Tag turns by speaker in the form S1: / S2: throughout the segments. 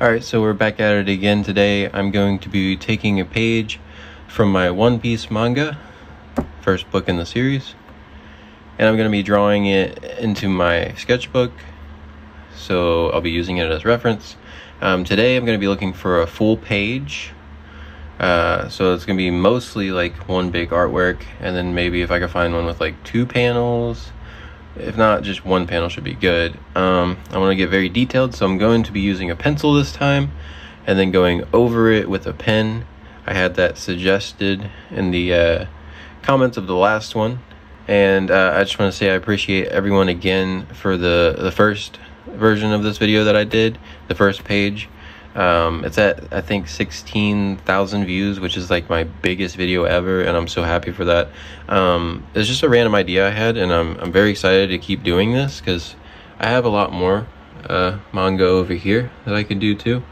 S1: Alright, so we're back at it again today. I'm going to be taking a page from my One Piece manga, first book in the series, and I'm going to be drawing it into my sketchbook, so I'll be using it as reference. Today I'm going to be looking for a full page, so it's going to be mostly like one big artwork, and then maybe if I can find one with like 2 panels. If not, just 1 panel should be good. I want to get very detailed, so I'm going to be using a pencil this time and then going over it with a pen. I had that suggested in the comments of the last one, and I just want to say I appreciate everyone again for the first version of this video that I did, the first page. It's at, I think, 16,000 views, which is like my biggest video ever, and I'm so happy for that. It's just a random idea I had, and I'm very excited to keep doing this because I have a lot more manga over here that I could do too,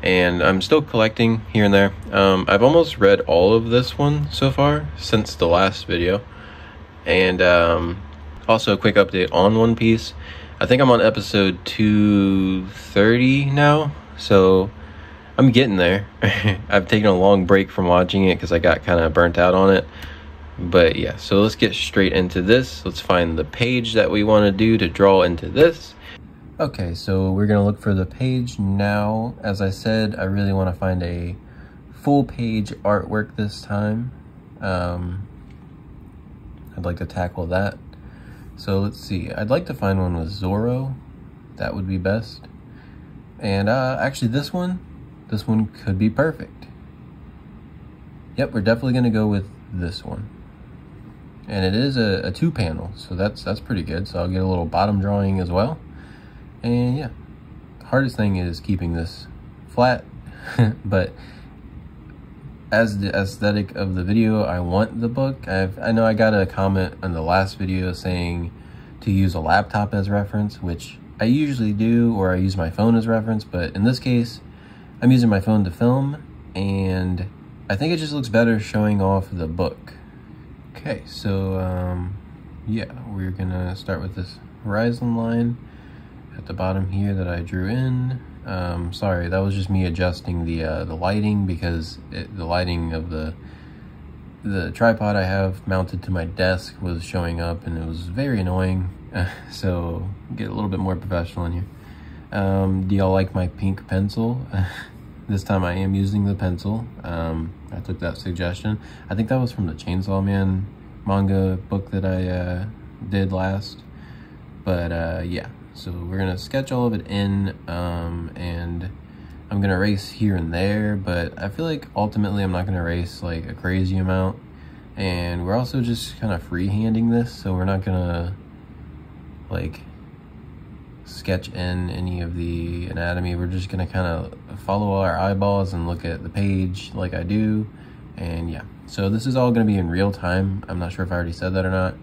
S1: and I'm still collecting here and there. I've almost read all of this one so far since the last video, and also a quick update on One Piece. I think I'm on episode 230 now. So I'm getting there. I've taken a long break from watching it because I got kind of burnt out on it. But yeah, so let's get straight into this. Let's find the page that we want to do to draw into this. Okay, so we're going to look for the page now. As I said, I really want to find a full page artwork this time. I'd like to tackle that. So let's see. I'd like to find one with Zoro. That would be best. And actually this one could be perfect. Yep, we're definitely gonna go with this one. And it is a 2 panel, so that's pretty good. So I'll get a little bottom drawing as well. And yeah, the hardest thing is keeping this flat, but as the aesthetic of the video, I want the book. I know I got a comment on the last video saying to use a laptop as reference, which I usually do, or I use my phone as reference, but in this case, I'm using my phone to film, and I think it just looks better showing off the book. Okay, so yeah, we're gonna start with this horizon line at the bottom here that I drew in. Sorry, that was just me adjusting the lighting because the lighting of the tripod I have mounted to my desk was showing up, and it was very annoying. So get a little bit more professional in here. Do y'all like my pink pencil? This time I am using the pencil. I took that suggestion. I think that was from the Chainsaw Man manga book that I did last. But yeah, so we're gonna sketch all of it in, and I'm gonna erase here and there, but I feel like ultimately I'm not gonna erase like a crazy amount. And we're also just kind of freehanding this, so we're not gonna like sketch in any of the anatomy. We're just gonna kind of follow our eyeballs and look at the page like I do. And yeah, so this is all gonna be in real time. I'm not sure if I already said that or not.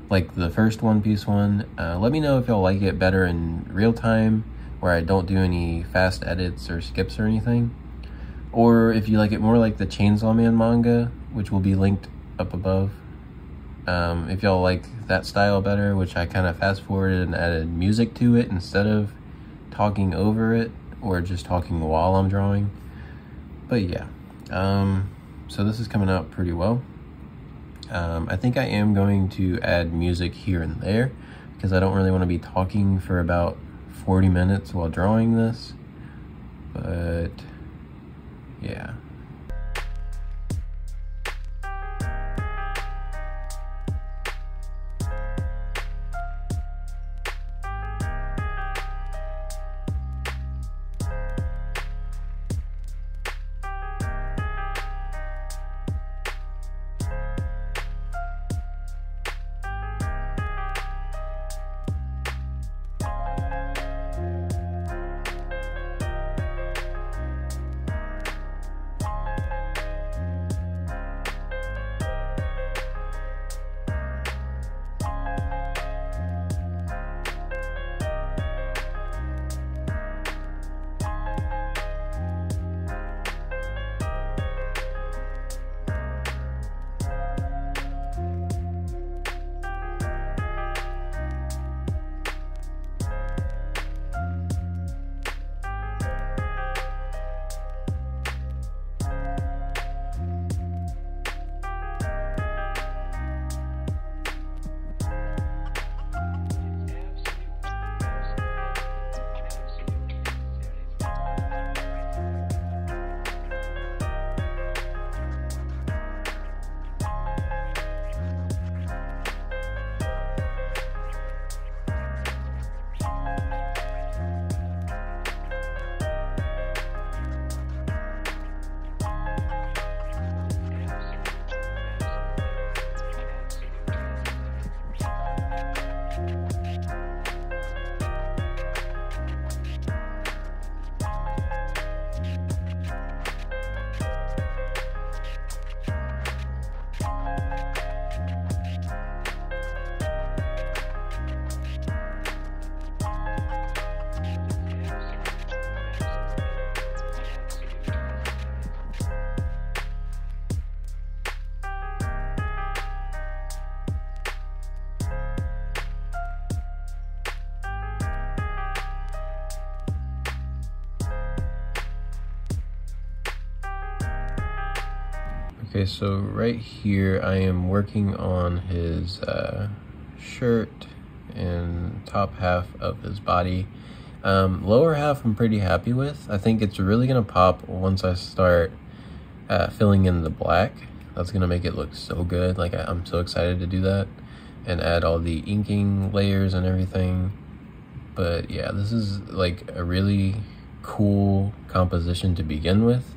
S1: Like the first One Piece one, let me know if y'all like it better in real time, where I don't do any fast edits or skips or anything, or if you like it more like the Chainsaw Man manga, which will be linked up above. If y'all like that style better, which I kind of fast forwarded and added music to it instead of talking over it or just talking while I'm drawing. But yeah, so this is coming out pretty well. I think I am going to add music here and there because I don't really want to be talking for about 40 minutes while drawing this, but yeah. Okay, so right here I am working on his shirt and top half of his body. Lower half I'm pretty happy with. I think it's really gonna pop once I start filling in the black. That's gonna make it look so good. Like I'm so excited to do that and add all the inking layers and everything. But yeah, this is like a really cool composition to begin with,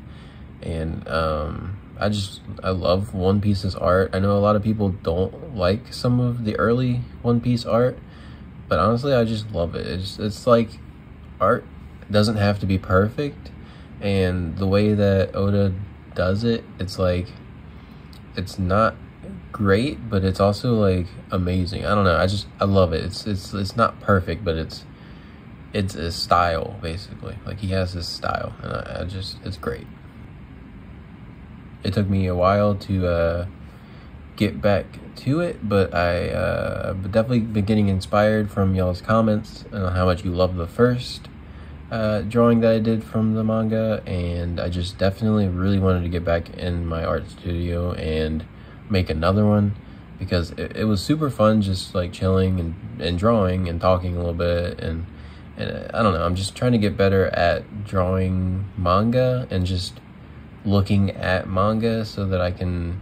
S1: and I love One Piece's art. I know a lot of people don't like some of the early One Piece art, but honestly I just love it. It's like art doesn't have to be perfect, and the way that Oda does it, it's like it's not great, but it's also like amazing. I don't know, I love it. It's not perfect, but it's a style, basically. Like he has this style, and it's great. It took me a while to get back to it, but I've definitely been getting inspired from y'all's comments on how much you love the first drawing that I did from the manga, and I just definitely really wanted to get back in my art studio and make another one, because it was super fun just like chilling and drawing and talking a little bit, and I don't know, I'm just trying to get better at drawing manga and just looking at manga so that I can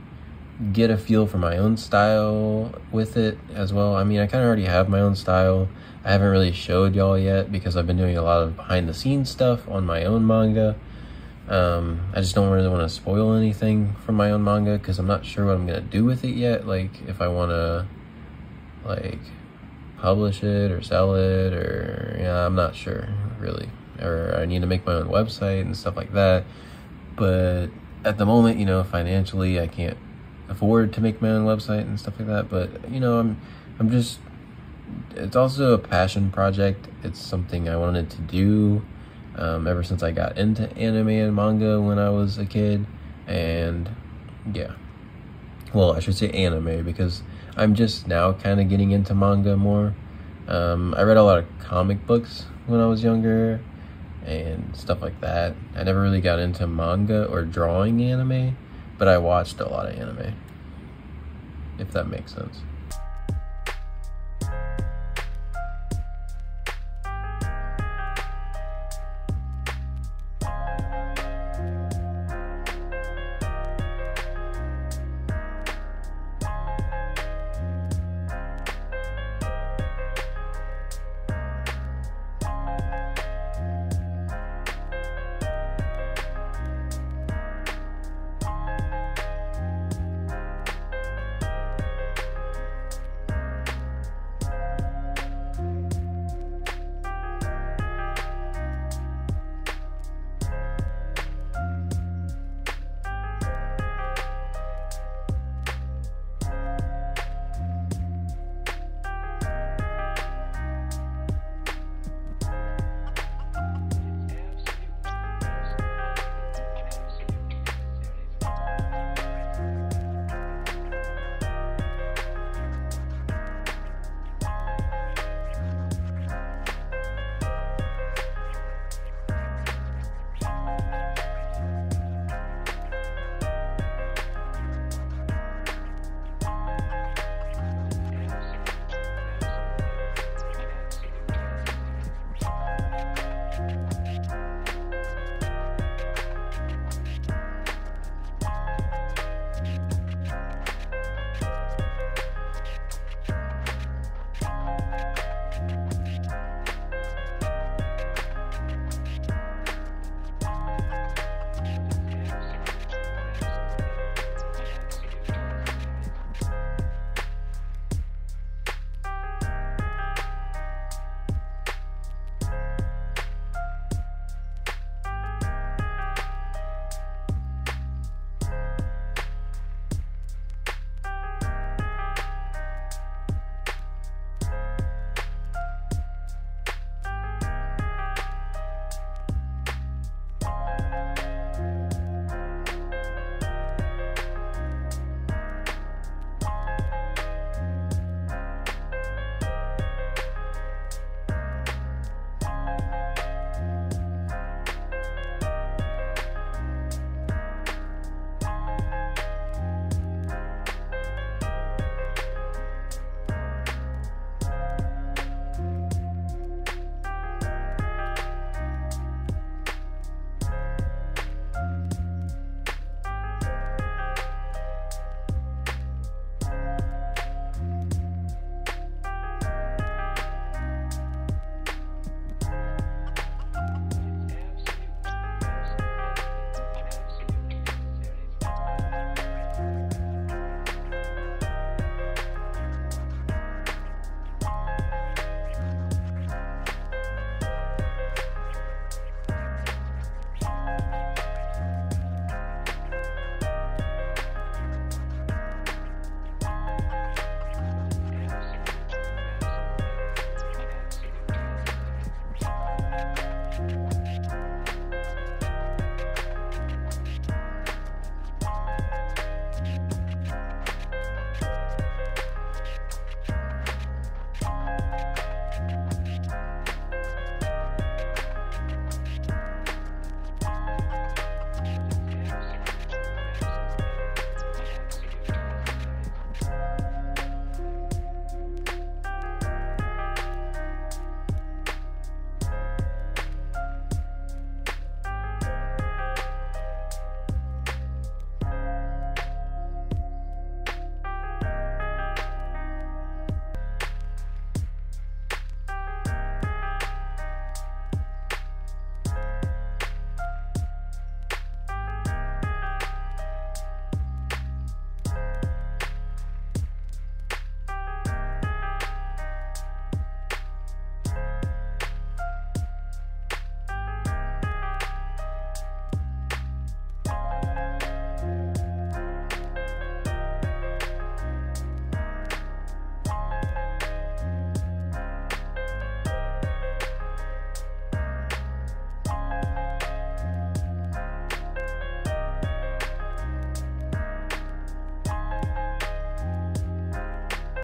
S1: get a feel for my own style with it as well. I mean, I kind of already have my own style. I haven't really showed y'all yet because I've been doing a lot of behind the scenes stuff on my own manga. I just don't really want to spoil anything from my own manga because I'm not sure what I'm gonna do with it yet. Like if I want to like publish it or sell it, or yeah, I'm not sure really, or I need to make my own website and stuff like that. But at the moment, you know, financially I can't afford to make my own website and stuff like that. But you know, I'm just, it's also a passion project. It's something I wanted to do ever since I got into anime and manga when I was a kid. And yeah, well, I should say anime because I'm just now kind of getting into manga more. I read a lot of comic books when I was younger and stuff like that. I never really got into manga or drawing anime, but I watched a lot of anime, if that makes sense.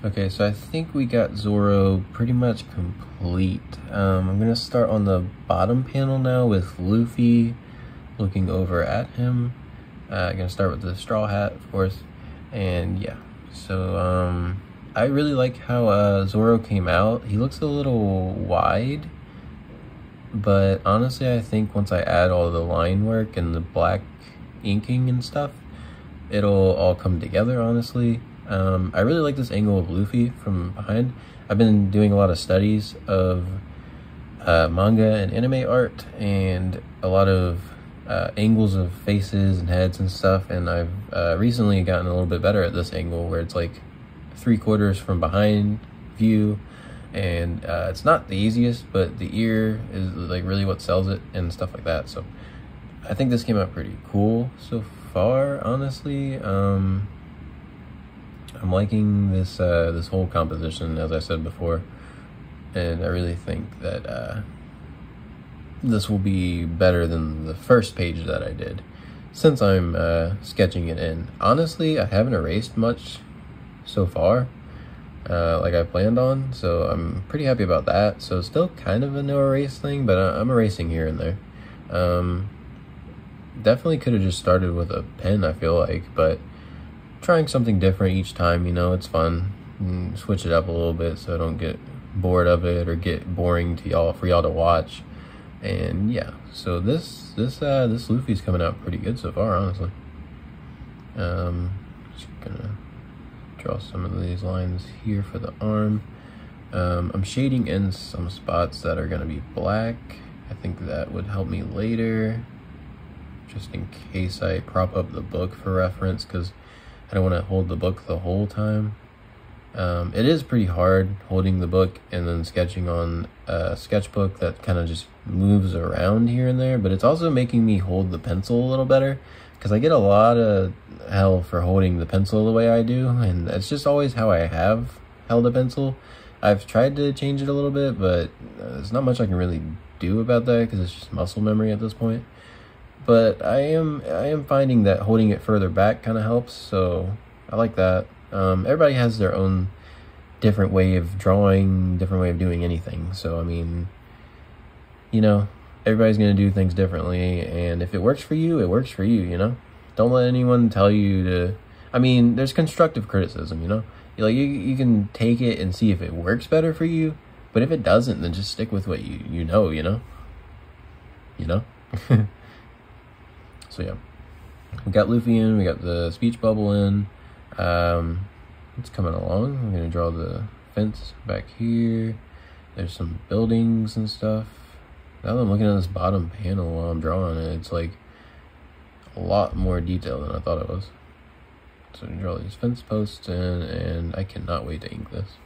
S1: Okay, so I think we got Zoro pretty much complete. I'm gonna start on the bottom panel now with Luffy looking over at him. I'm gonna start with the straw hat, of course, and yeah. So I really like how Zoro came out. He looks a little wide, but honestly, I think once I add all the line work and the black inking and stuff, it'll all come together, honestly. I really like this angle of Luffy from behind. I've been doing a lot of studies of manga and anime art, and a lot of angles of faces and heads and stuff, and I've recently gotten a little bit better at this angle where it's like 3/4 from behind view, and it's not the easiest, but the ear is like really what sells it and stuff like that. So I think this came out pretty cool so far, honestly. I'm liking this this whole composition, as I said before, and I really think that this will be better than the first page that I did, since I'm sketching it in. Honestly, I haven't erased much so far, like I planned on, so I'm pretty happy about that. So it's still kind of a no erase thing, but I'm erasing here and there. Definitely could have just started with a pen, I feel like, but trying something different each time, you know, it's fun. Switch it up a little bit so I don't get bored of it or get boring to y'all for y'all to watch. And yeah, so this Luffy's coming out pretty good so far, honestly. Just gonna draw some of these lines here for the arm. I'm shading in some spots that are gonna be black. I think that would help me later, just in case I prop up the book for reference, because I don't want to hold the book the whole time. It is pretty hard holding the book and then sketching on a sketchbook that kind of just moves around here and there, but it's also making me hold the pencil a little better, because I get a lot of hell for holding the pencil the way I do, and it's just always how I have held a pencil. I've tried to change it a little bit, but there's not much I can really do about that because it's just muscle memory at this point. But I am finding that holding it further back kind of helps, so I like that. Everybody has their own different way of drawing, different way of doing anything. So I mean, you know, everybody's gonna do things differently, and if it works for you, it works for you. You know, don't let anyone tell you to. I mean, there's constructive criticism. You know, you can take it and see if it works better for you. But if it doesn't, then just stick with what you know. You know. So yeah, we got Luffy in, we got the speech bubble in. It's coming along. I'm gonna draw the fence back here. There's some buildings and stuff. Now that I'm looking at this bottom panel while I'm drawing it, it's like a lot more detail than I thought it was. So I'm gonna draw these fence posts in, and I cannot wait to ink this.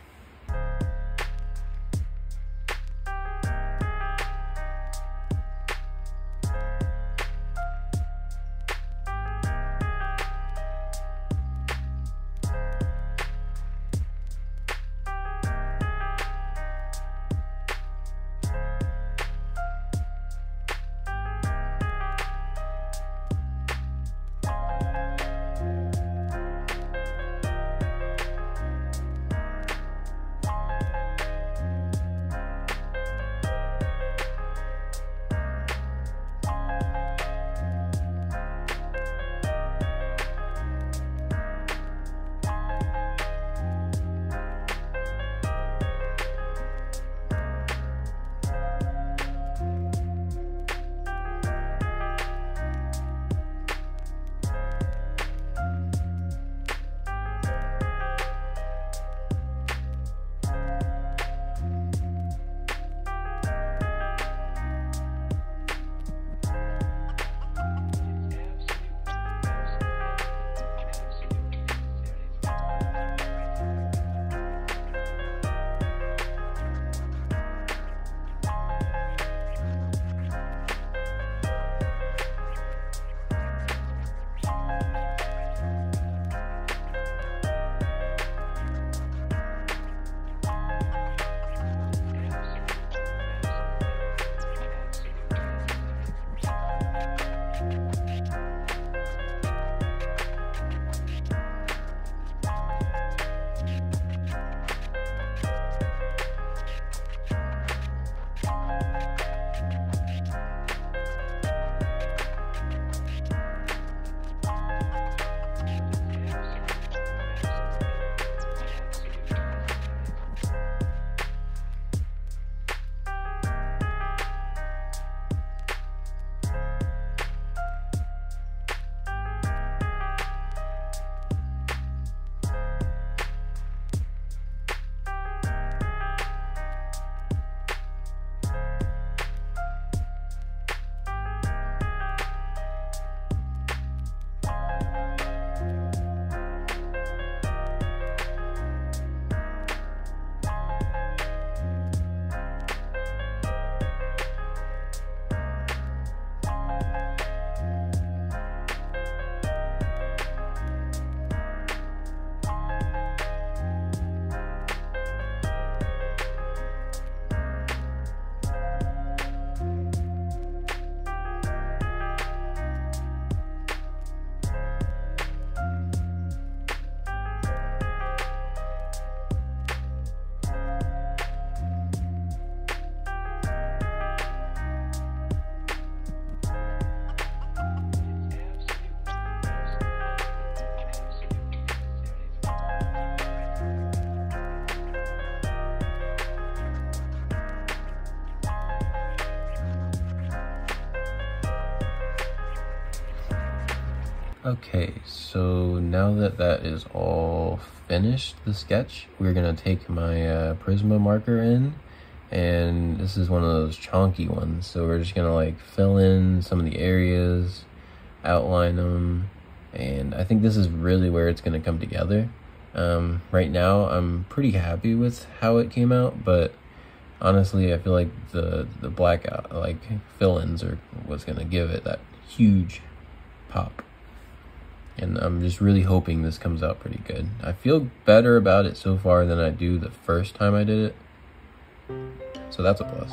S1: Okay, so now that that is all finished, the sketch, we're gonna take my Prisma marker in, and this is one of those chonky ones, so we're just gonna like fill in some of the areas, outline them, and I think this is really where it's gonna come together. Right now I'm pretty happy with how it came out, but honestly I feel like the blackout, like fill-ins, are what's gonna give it that huge pop. And I'm just really hoping this comes out pretty good. I feel better about it so far than I do the first time I did it, so that's a plus.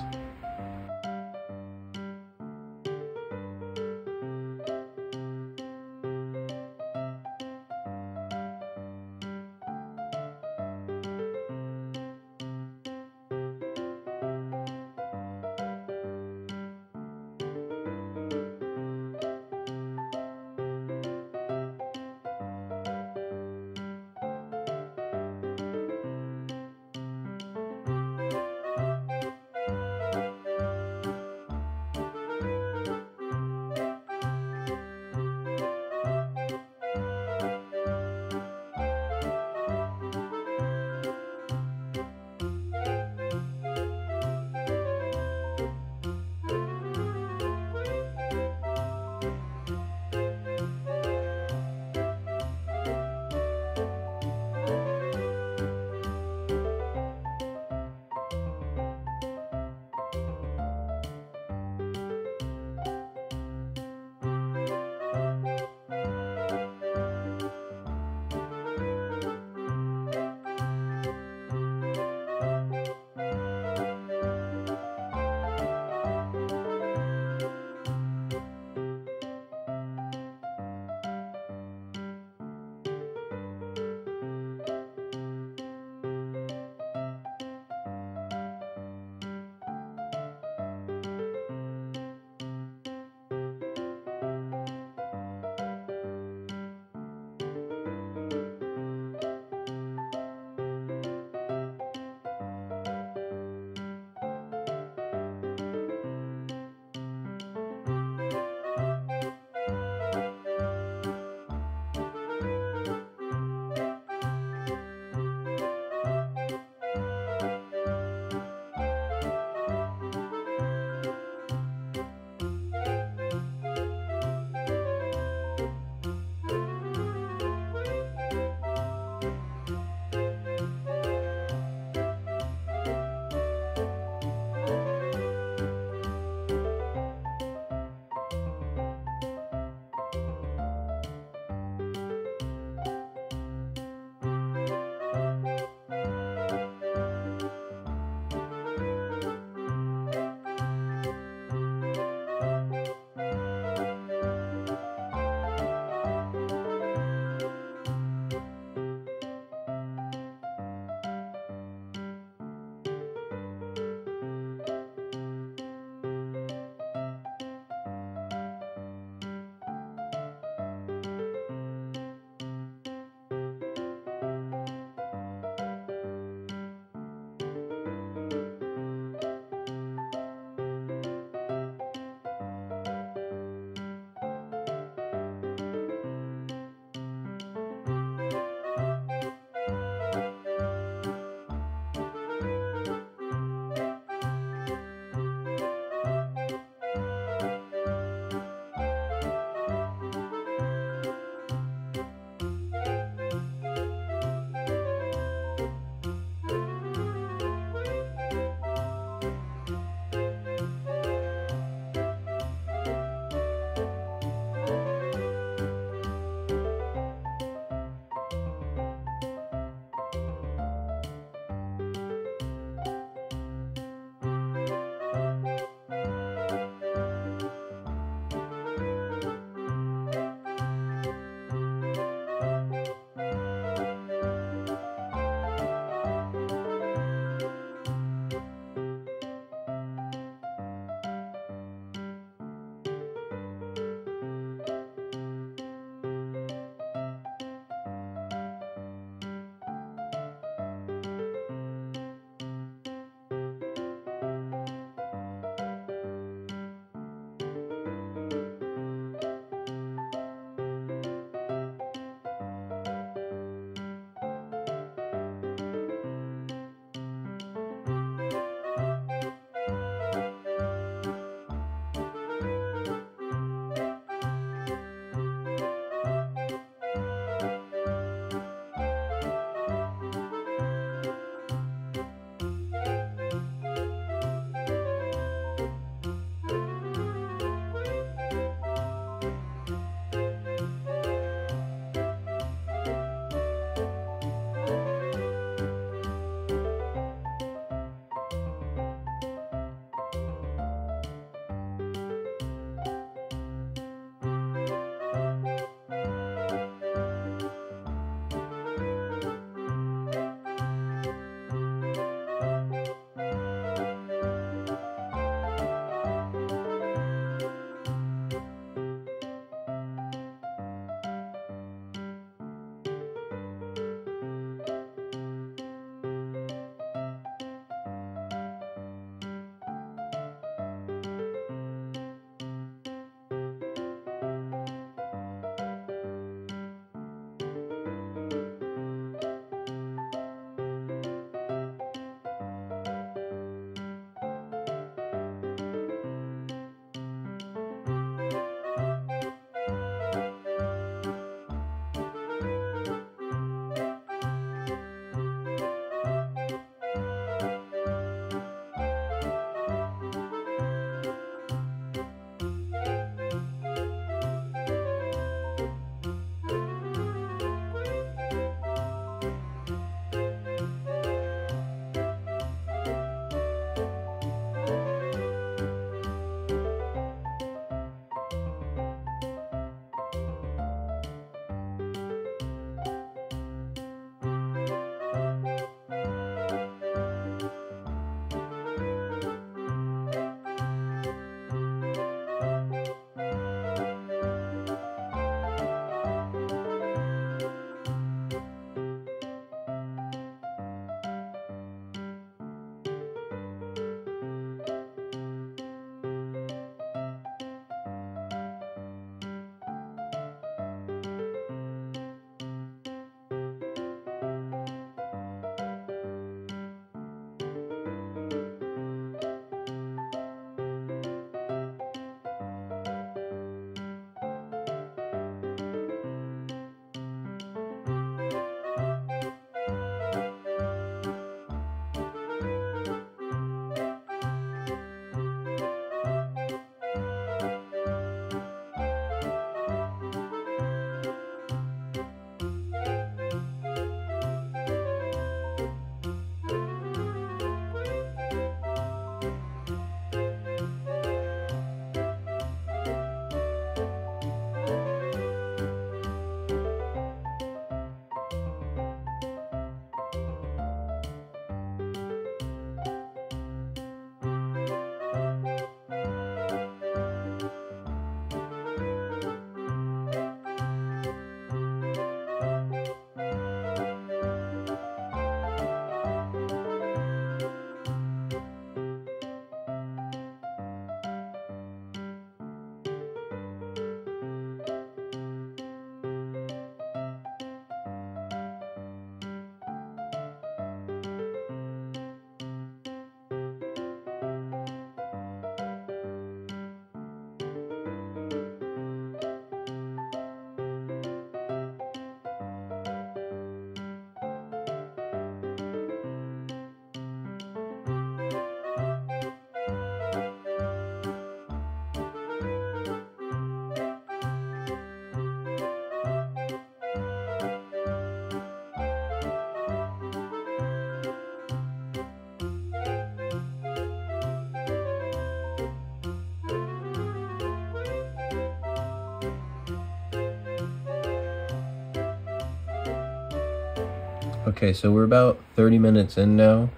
S1: Okay, so we're about 30 minutes in now,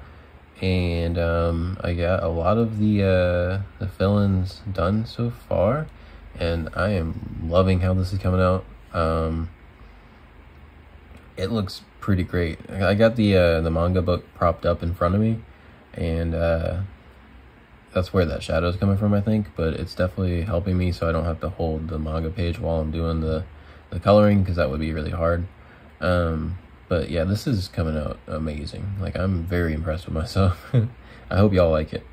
S1: and I got a lot of the fill-ins done so far, and I am loving how this is coming out. It looks pretty great. I got the manga book propped up in front of me, and that's where that shadow is coming from, I think, but it's definitely helping me so I don't have to hold the manga page while I'm doing the coloring, because that would be really hard. But yeah, this is coming out amazing. Like, I'm very impressed with myself. I hope y'all like it.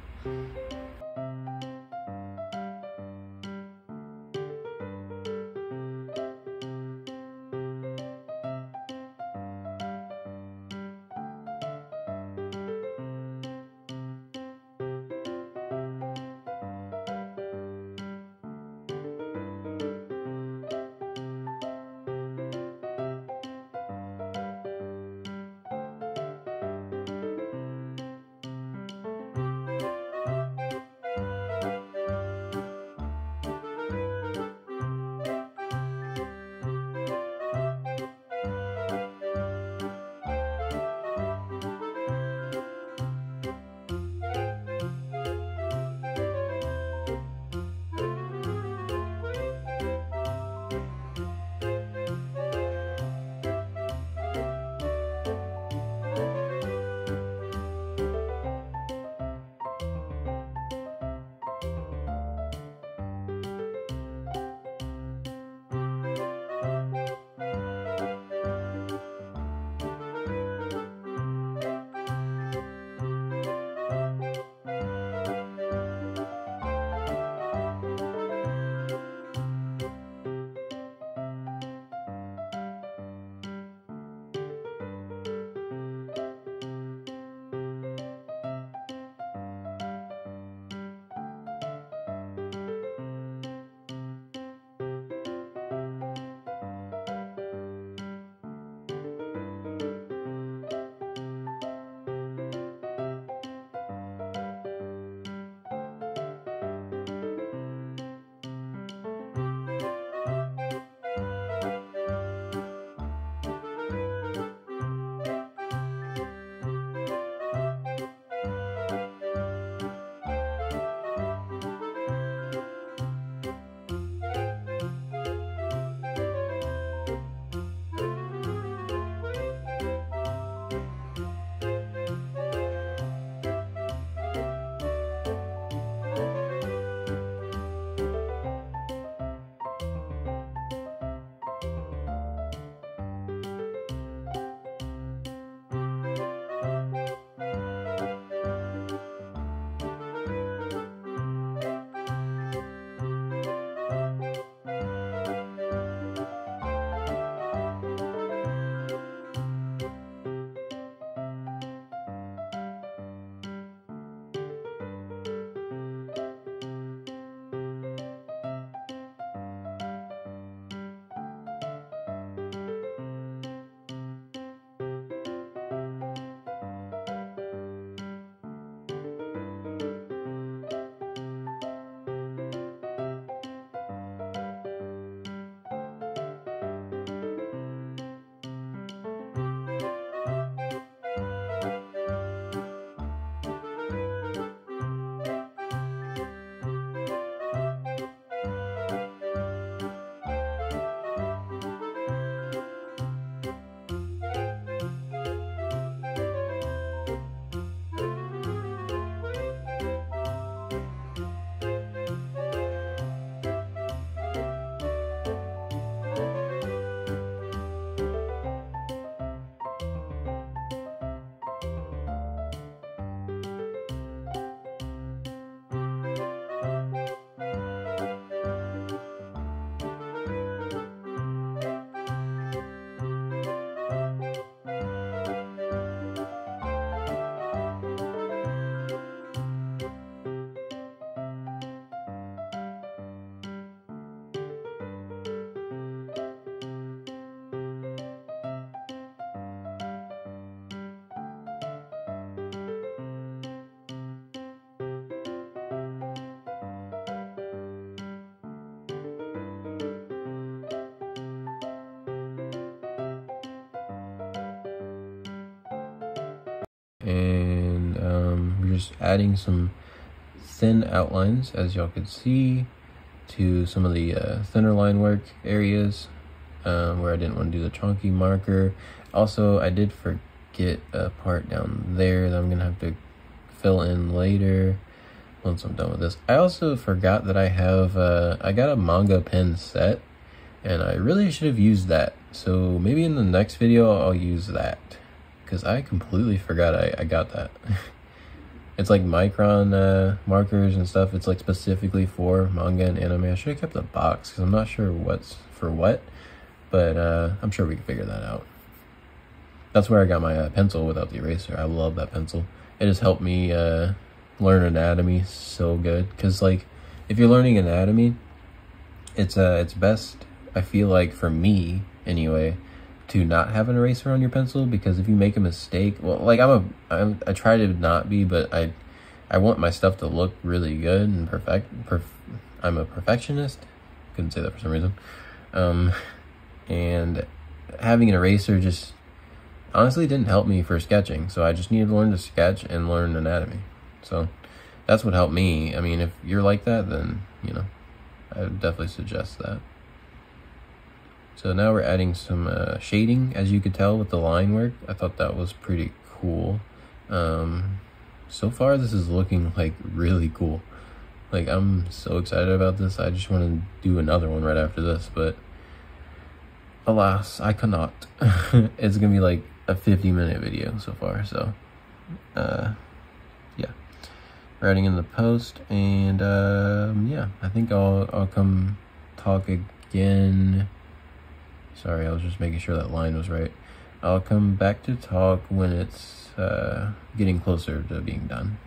S1: and we're just adding some thin outlines, as y'all could see, to some of the thinner line work areas where I didn't want to do the chunky marker. Also, I did forget a part down there that I'm gonna have to fill in later once I'm done with this. I also forgot that I have I got a manga pen set, and I really should have used that. So maybe in the next video I'll use that, because I completely forgot I got that. It's like micron markers and stuff. It's like specifically for manga and anime. I should have kept the box because I'm not sure what's for what, but I'm sure we can figure that out. That's where I got my pencil without the eraser. I love that pencil. It has helped me learn anatomy so good, because like if you're learning anatomy, it's best, I feel like, for me anyway, to not have an eraser on your pencil, because if you make a mistake, well, like I try to not be, but I want my stuff to look really good and I'm a perfectionist. Couldn't say that for some reason. And having an eraser just honestly didn't help me for sketching, so I just needed to learn to sketch and learn anatomy. So that's what helped me. I mean, if you're like that, then, you know, I would definitely suggest that. So now we're adding some shading, as you could tell with the line work. I thought that was pretty cool. So far this is looking like really cool. Like, I'm so excited about this. I just want to do another one right after this, but alas, I cannot. It's gonna be like a 50-minute video so far, so yeah. We're adding in the post, and yeah, I think I'll come talk again. Sorry, I was just making sure that line was right. I'll come back to talk when it's getting closer to being done.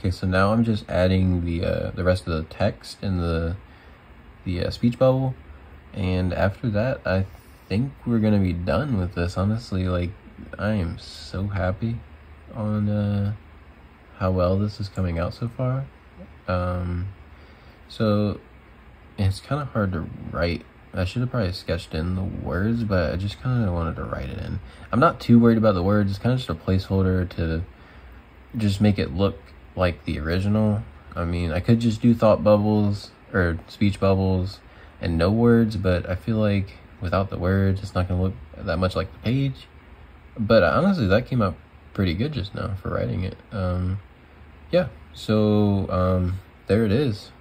S1: Okay, so now I'm just adding the rest of the text in the speech bubble, and after that I think we're gonna be done with this. Honestly, like, I am so happy on how well this is coming out so far. So it's kind of hard to write. I should have probably sketched in the words, but I just kind of wanted to write it in. I'm not too worried about the words. It's kind of just a placeholder to just make it look like the original. I mean, I could just do thought bubbles or speech bubbles and no words, but I feel like without the words, it's not going to look that much like the page. But honestly, that came out pretty good just now for writing it. Yeah, so there it is.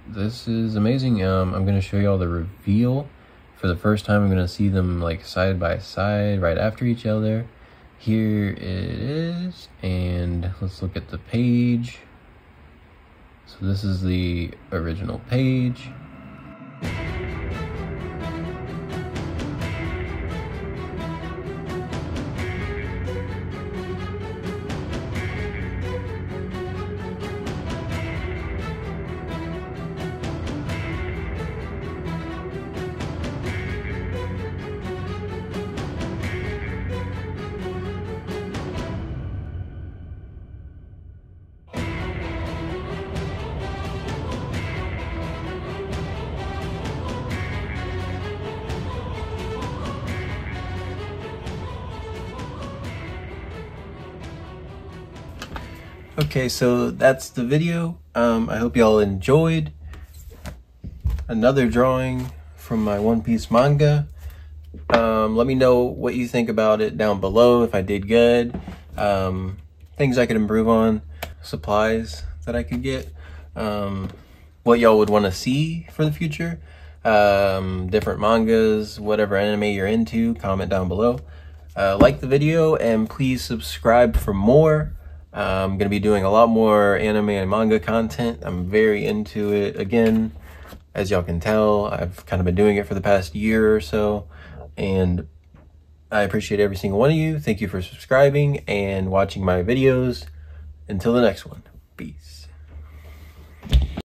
S1: This is amazing. I'm going to show you all the reveal. For the first time, I'm going to see them like side by side right after each other. Here it is, and let's look at the page. So this is the original page. Okay, so that's the video. I hope y'all enjoyed another drawing from my One Piece manga. Let me know what you think about it down below, if I did good, things I could improve on, supplies that I could get, what y'all would want to see for the future, different mangas, whatever anime you're into, comment down below. Like the video and please subscribe for more. I'm going to be doing a lot more anime and manga content. I'm very into it. Again, as y'all can tell, I've kind of been doing it for the past year or so, and I appreciate every single one of you. Thank you for subscribing and watching my videos. Until the next one, peace.